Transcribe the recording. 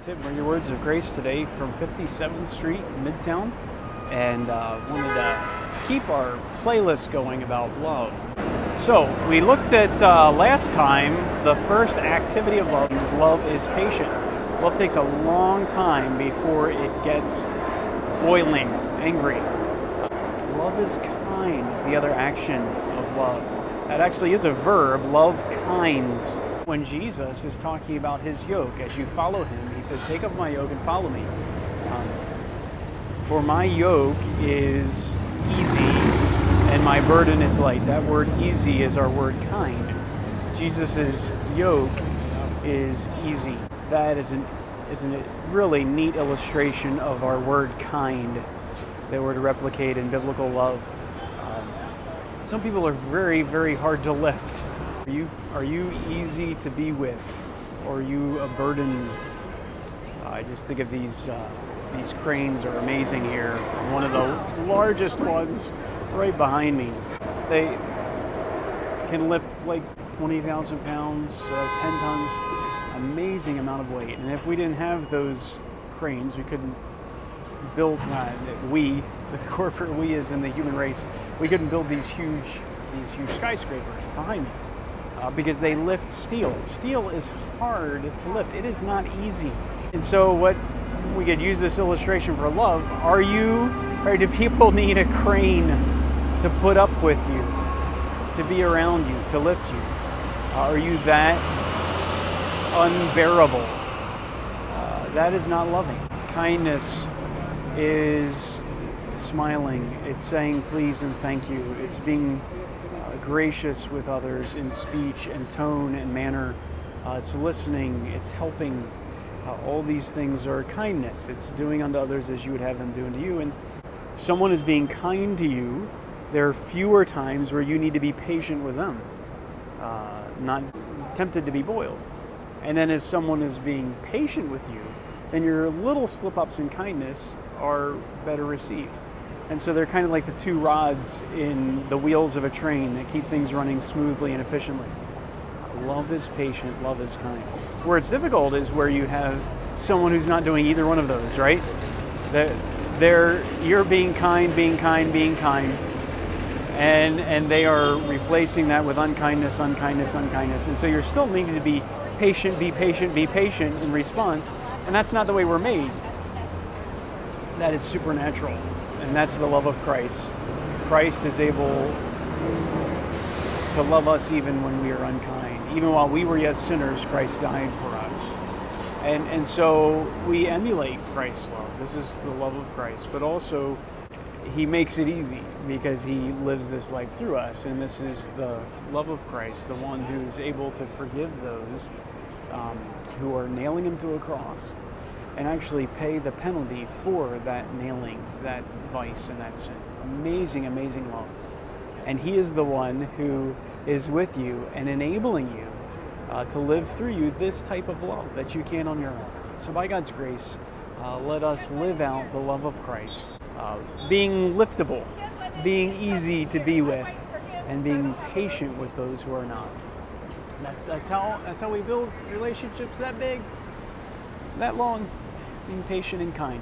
Tim, bring your words of grace today from 57th Street, Midtown, and wanted to keep our playlist going about love. So we looked at last time the first activity of love is love is patient. Love takes a long time before it gets boiling, angry. Love is kind is the other action of love. That actually is a verb, love kinds. When Jesus is talking about his yoke, as you follow him, he said, take up my yoke and follow me. For my yoke is easy and my burden is light. That word easy is our word kind. Jesus' yoke is easy. That is a really neat illustration of our word kind that we're to replicate in biblical love. Some people are very, very hard to lift. Are you easy to be with, or are you a burden? I just think of these cranes are amazing here. One of the largest ones right behind me. They can lift like 20,000 pounds, 10 tons, amazing amount of weight. And if we didn't have those cranes, we couldn't build, the corporate we is in the human race, we couldn't build these huge skyscrapers behind me. Because they lift steel. Steel is hard to lift. It is not easy. And so what we could use this illustration for love, do people need a crane to put up with you, to be around you, to lift you? Are you that unbearable? That is not loving. Kindness is smiling. It's saying please and thank you. It's being gracious with others in speech and tone and manner. It's listening, it's helping. All these things are kindness. It's doing unto others as you would have them do unto you. And if someone is being kind to you, there are fewer times where you need to be patient with them, not tempted to be boiled. And then as someone is being patient with you, then your little slip-ups in kindness are better received. And so they're kind of like the two rods in the wheels of a train that keep things running smoothly and efficiently. Love is patient, love is kind. Where it's difficult is where you have someone who's not doing either one of those, right? You're being kind, and they are replacing that with unkindness. And so you're still needing to be patient in response, and that's not the way we're made. That is supernatural. And that's the love of Christ. Christ is able to love us even when we are unkind. Even while we were yet sinners, Christ died for us. And so we emulate Christ's love. This is the love of Christ. But also, he makes it easy because he lives this life through us. And this is the love of Christ, the one who's able to forgive those who are nailing him to a cross, and actually pay the penalty for that nailing, that vice and that sin. Amazing, amazing love. And he is the one who is with you and enabling you to live through you this type of love that you can't on your own. So by God's grace, let us live out the love of Christ, being liftable, being easy to be with, and being patient with those who are not. That's how we build relationships that big, that long, being patient and kind.